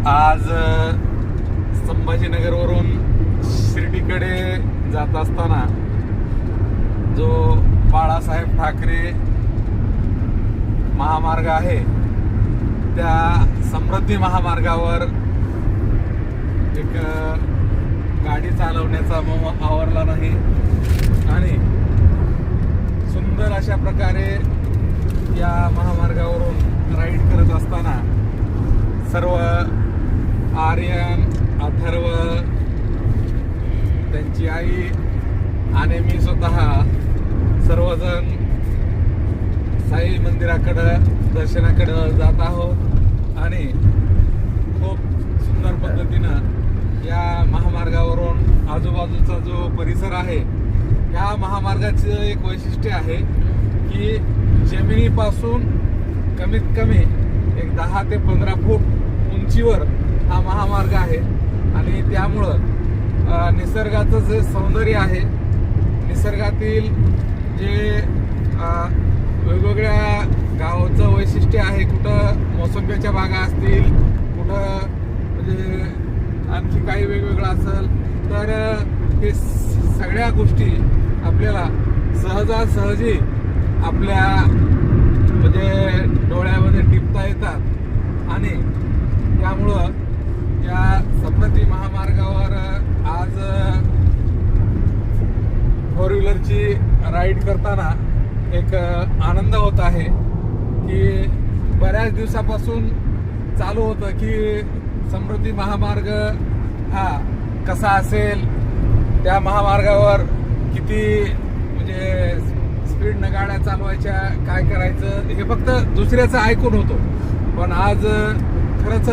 आज संभाजीनगरवरून शिर्डीकडे जात असताना जो बाळासाहेब ठाकरे महामार्ग आहे त्या समृद्धी महामार्गावर एक गाडी चालवण्याचा मोह आवरला नाही आणि सुंदर अशा प्रकारे या महामार्गावरून राईड करत असताना सर्व आर्यन, अथर्व, त्यांची आई आणि मी स्वतः सर्वजण साई मंदिराकडं दर्शनाकडं जात आहोत आणि खूप सुंदर पद्धतीनं या महामार्गावरून आजूबाजूचा जो परिसर आहे या महामार्गाचं एक वैशिष्ट्य आहे की जमिनीपासून कमीत कमी एक 10 ते 15 फूट उंचीवर हा महामार्ग आहे आणि त्यामुळं निसर्गाचं जे सौंदर्य आहे, निसर्गातील जे वेगवेगळ्या गावाचं वैशिष्ट्य आहे, कुठं मोसंब्याच्या बागा असतील, कुठं म्हणजे आणखी काही वेगवेगळं असेल, तर हे सगळ्या गोष्टी आपल्याला सहजासहजी आपल्या म्हणजे डोळ्यामध्ये टिपता येतात आणि त्यामुळं या समृद्धी महामार्गावर आज फोर व्हीलरची राईड करताना एक आनंद होत आहे की बऱ्याच दिवसापासून चालू होतं की समृद्धी महामार्ग हा कसा असेल, त्या महामार्गावर किती म्हणजे स्पीडनं गाड्या चालवायच्या, काय करायचं हे फक्त दुसऱ्याचं ऐकून होतो. पण आज खरंच